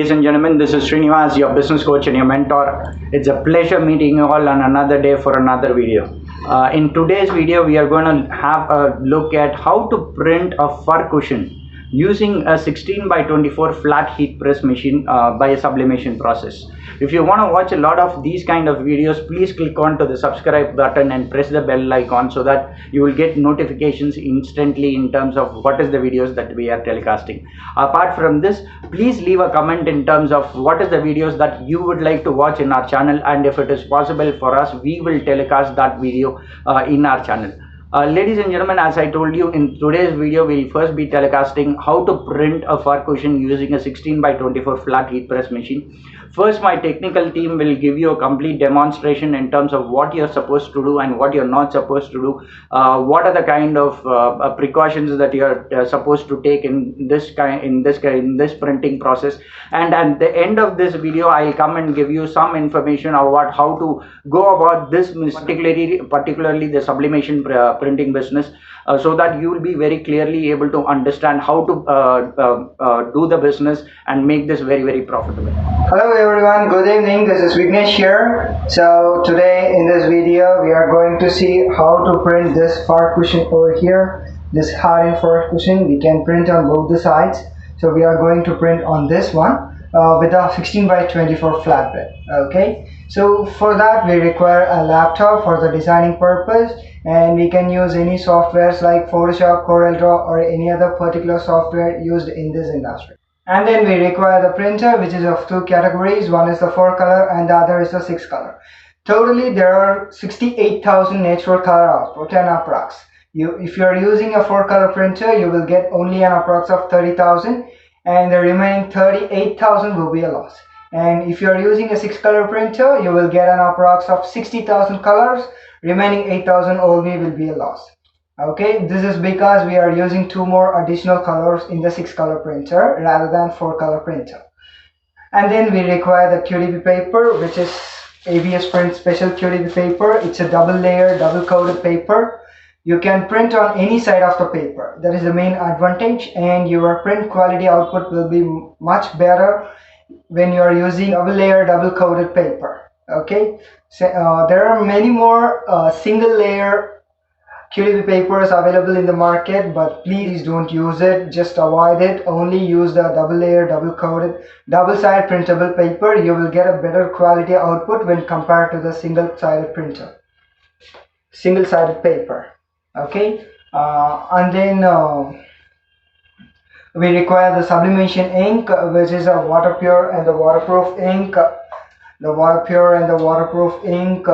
ladies and gentlemen. This is Srinivas, your business coach and your mentor. It's a pleasure meeting you all on another day for another video. In today's video, we are going to have a look at how to print a fur cushion using a 16 by 24 flat heat press machine by a sublimation process. If you want to watch a lot of these kind of videos, please click on to the subscribe button and press the bell icon so that you will get notifications instantly in terms of what is the videos that we are telecasting. Apart from this, please leave a comment in terms of what is the videos that you would like to watch in our channel, and if it is possible for us, we will telecast that video in our channel. Ladies and gentlemen, as I told you, in today's video we'll first be telecasting how to print a fur cushion using a 16 by 24 flat heat press machine. First, my technical team will give you a complete demonstration in terms of what you're supposed to do and what you're not supposed to do, what are the kind of precautions that you're supposed to take in this printing process, and at the end of this video I'll come and give you some information about how to go about this, particularly the sublimation printing business, so that you will be very clearly able to understand how to do the business and make this very profitable. Hello everyone, good evening. This is Vignesh here. So today in this video we are going to see how to print this fur cushion over here. This hardened fur cushion we can print on both the sides. So we are going to print on this one with a 16 by 24 flatbed. Okay, so for that we require a laptop for the designing purpose, and we can use any softwares like Photoshop, CorelDRAW or any other particular software used in this industry. And then we require the printer, which is of two categories. One is the 4 color and the other is the 6 color. Totally there are 68,000 natural color output and approx. If you are using a 4 color printer, you will get only an approx of 30,000, and the remaining 38,000 will be a loss. And if you are using a 6 color printer, you will get an approx of 60,000 colors, remaining 8,000 only will be a loss. Okay, this is because we are using 2 more additional colors in the 6 color printer rather than 4 color printer. And then we require the QDB paper, which is ABS Print Special QDB paper. It's a double layer, double coated paper. You can print on any side of the paper. That is the main advantage, and your print quality output will be much better when you are using double layer, double coated paper. Okay, so there are many more single layer QDB papers available in the market, but please don't use it, just avoid it. Only use the double layer, double coated, double side printable paper. You will get a better quality output when compared to the single sided paper. Okay, and then we require the sublimation ink, which is a water pure and the waterproof ink. The water pure and the waterproof ink,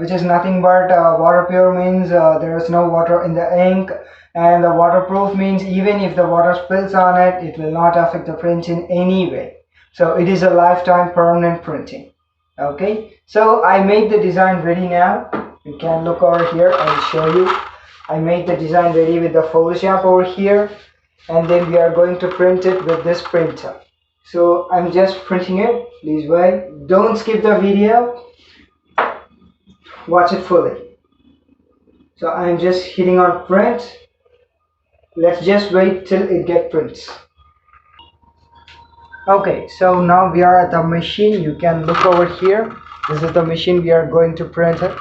which is nothing but water pure means there is no water in the ink, and the waterproof means even if the water spills on it, it will not affect the print in any way. So it is a lifetime permanent printing. Okay, so I made the design ready now. You can look over here. I will show you. I made the design ready with the Photoshop over here, and then we are going to print it with this printer. So I'm just printing it. Please wait, don't skip the video, watch it fully. So I'm just hitting on print. Let's just wait till it gets prints. Okay, so now we are at the machine. You can look over here. This is the machine we are going to print it.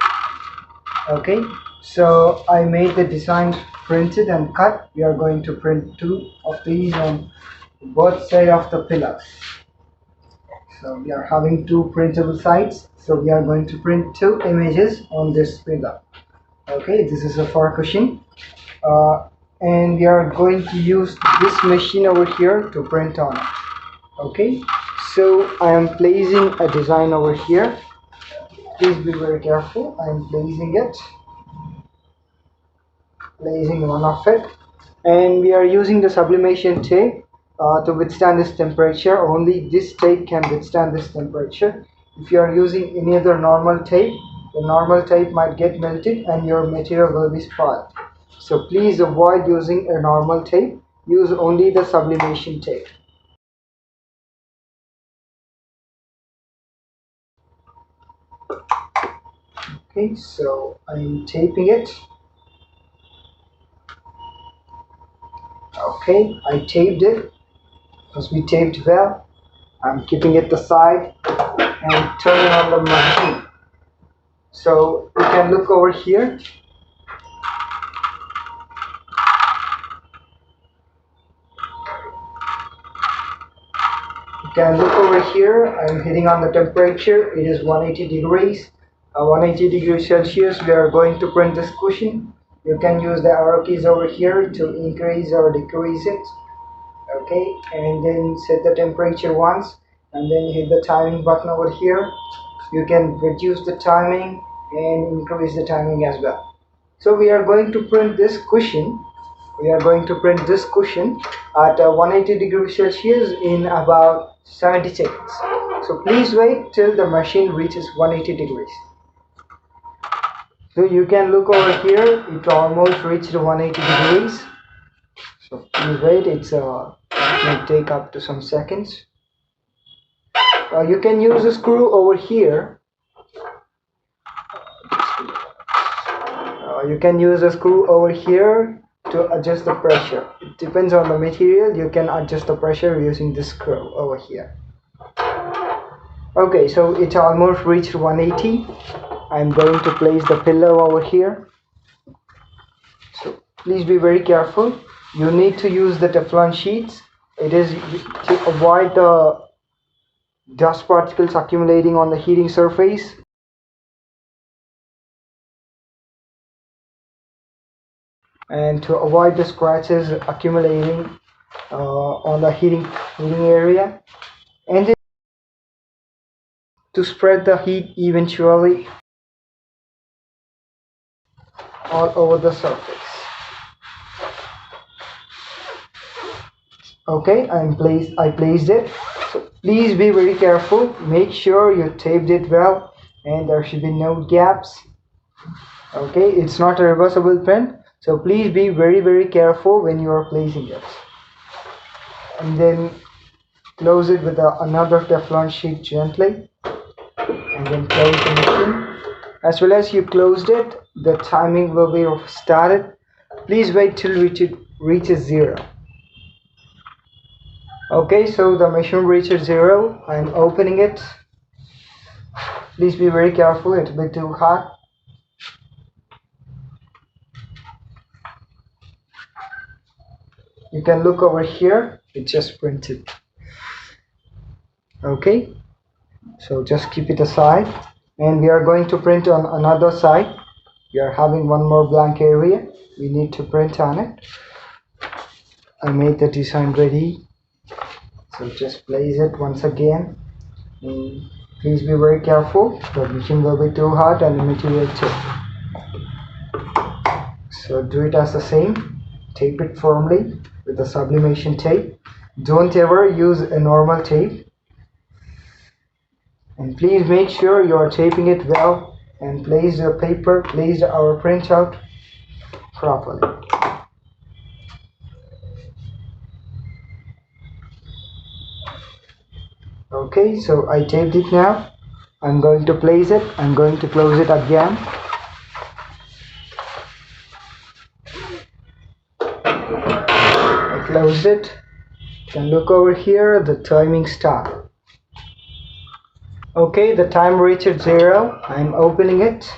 Okay, so I made the design, printed and cut. We are going to print 2 of these on both sides of the pillars. So we are having 2 printable sides, so we are going to print 2 images on this pillar. Okay, this is a fur cushion, and we are going to use this machine over here to print on it. Okay, so I am placing a design over here. Please be very careful. I am placing one of it, and we are using the sublimation tape to withstand this temperature. Only this tape can withstand this temperature. If you are using any other normal tape, the normal tape might get melted and your material will be spoiled. So please avoid using a normal tape. Use only the sublimation tape. Okay, so I am taping it. Okay, I taped it. Must be taped well. I'm keeping it aside and turning on the machine. So you can look over here. You can look over here. I'm hitting on the temperature. It is 180 degrees. 180 degrees Celsius. We are going to print this cushion. You can use the arrow keys over here to increase or decrease it. Okay, and then set the temperature once, and then hit the timing button over here. You can reduce the timing and increase the timing as well. So we are going to print this cushion. We are going to print this cushion at 180 degrees Celsius in about 70 seconds. So please wait till the machine reaches 180 degrees. So you can look over here. It almost reached 180 degrees. So please wait. It may take up to some seconds. You can use a screw over here. You can use a screw over here to adjust the pressure. It depends on the material. You can adjust the pressure using this screw over here. Okay, so it almost reached 180. I'm going to place the pillow over here. So please be very careful. You need to use the Teflon sheets. It is to avoid the dust particles accumulating on the heating surface. And to avoid the scratches accumulating on the heating area, and to spread the heat eventually all over the surface. Okay, I placed it. So please be very careful. Make sure you taped it well and there should be no gaps. Okay, it's not a reversible pen, so please be very careful when you are placing it. And then close it with another Teflon sheet gently, and then close the machine. As well as you closed it, the timing will be started. Please wait till it reaches 0. Okay, so the machine reaches 0. I'm opening it. Please be very careful, it's a bit too hot. You can look over here, it just printed. Okay, so just keep it aside, and we are going to print on another side. We are having one more blank area. We need to print on it. I made the design ready, so just place it once again. And please be very careful. The machine will be too hot and the material too. So do it as the same. Tape it firmly with the sublimation tape. Don't ever use a normal tape. And please make sure you are taping it well and place the paper, place our printout properly. Okay, so I taped it now. I'm going to place it. I'm going to close it again. I closed it. You can look over here, the timing start. Okay, the time reached 0. I'm opening it.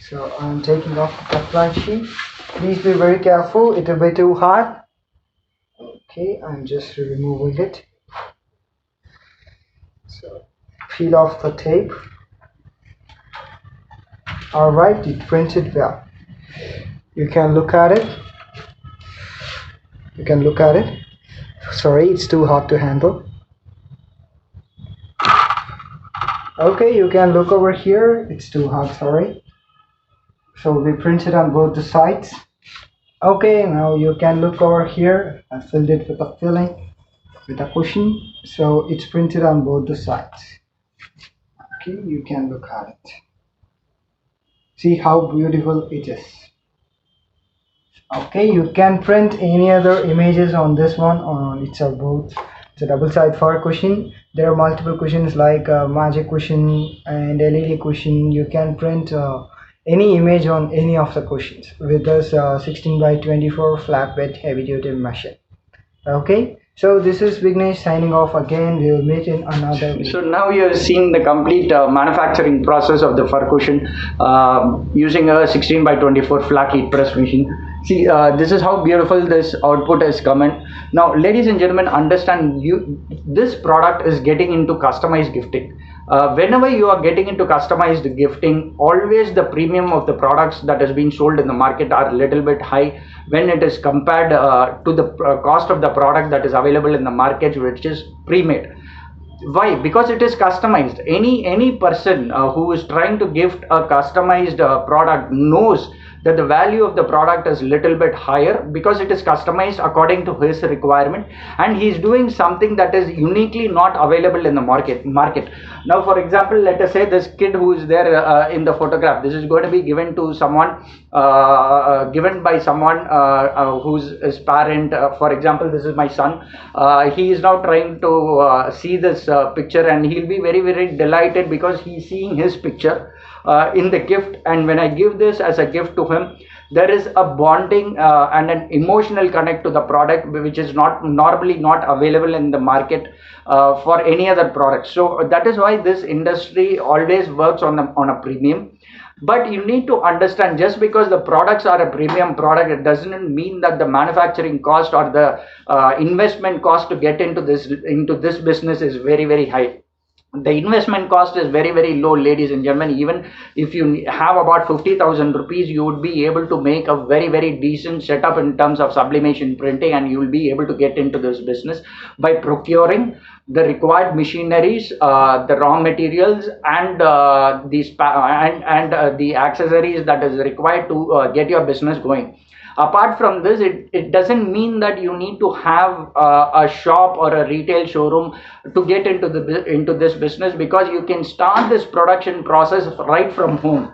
So I'm taking off the Teflon sheet. Please be very careful, it will be too hot. Okay, I'm just removing it. So peel off the tape. Alright, it printed well. You can look at it. You can look at it. Sorry, it's too hot to handle. Okay, you can look over here. It's too hot, sorry. So we printed on both the sides. Okay, now you can look over here. I filled it with a filling, with a cushion. So it's printed on both the sides. Okay, you can look at it. See how beautiful it is. Okay, you can print any other images on this one, or it's a double side for cushion. There are multiple cushions like magic cushion and LED cushion. You can print any image on any of the cushions with this 16 by 24 flatbed heavy duty machine. Okay, So this is Vignesh signing off again. We will meet in another video. So now you have seen the complete manufacturing process of the fur cushion using a 16 by 24 flat heat press machine. See, this is how beautiful this output has come in. Now, ladies and gentlemen, understand this product is getting into customized gifting. Whenever you are getting into customized gifting, always the premium of the products that has been sold in the market are a little bit high when it is compared to the cost of the product that is available in the market, which is pre-made. Why? Because it is customized. Any person who is trying to gift a customized product knows that the value of the product is little bit higher because it is customized according to his requirement, and he is doing something that is uniquely not available in the market. Now, for example, let us say this kid who is there in the photograph, this is going to be given to someone, given by someone who's his parent. For example, this is my son. He is now trying to see this picture, and he'll be very delighted because he's seeing his picture in the gift. And when I give this as a gift to him, there is a bonding and an emotional connect to the product, which is normally not available in the market for any other product. So that is why this industry always works on a premium. But you need to understand, just because the products are a premium product, it doesn't mean that the manufacturing cost or the investment cost to get into this business is very high. The investment cost is very low, ladies and gentlemen. Even if you have about 50,000 rupees, you would be able to make a very decent setup in terms of sublimation printing, and you will be able to get into this business by procuring the required machineries, the raw materials, and the accessories that is required to get your business going. Apart from this, it doesn't mean that you need to have a shop or a retail showroom to get into this business, because you can start this production process right from home.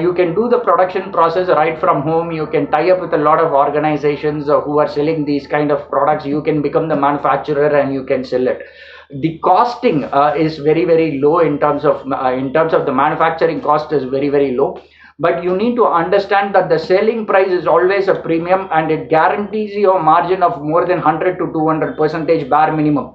You can do the production process right from home. You can tie up with a lot of organizations who are selling these kind of products. You can become the manufacturer and you can sell it. The costing is very low in terms of the manufacturing cost is very low. But you need to understand that the selling price is always a premium, and it guarantees you a margin of more than 100 to 200% bare minimum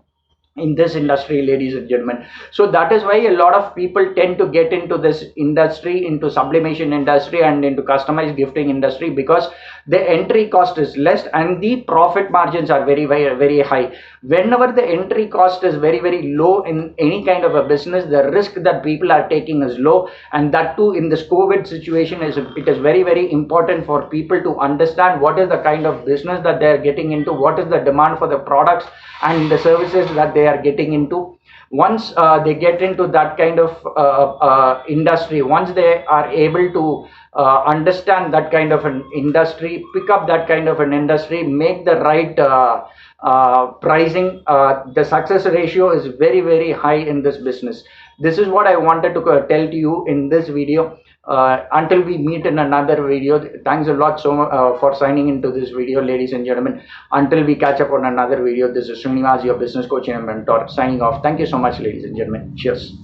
in this industry, ladies and gentlemen. So that is why a lot of people tend to get into this industry, into sublimation industry and into customized gifting industry, because the entry cost is less and the profit margins are very high. Whenever the entry cost is very low in any kind of a business, the risk that people are taking is low. And that too, in this COVID situation, it is very important for people to understand what is the kind of business that they are getting into, what is the demand for the products and the services that they are getting into. Once they get into that kind of industry, once they are able to understand that kind of an industry, pick up that kind of an industry, make the right pricing, the success ratio is very high in this business. This is what I wanted to tell to you in this video. Until we meet in another video, thanks a lot for signing into this video, ladies and gentlemen. Until we catch up on another video, this is Srinivas, your business coach and mentor, signing off. Thank you so much, ladies and gentlemen. Cheers.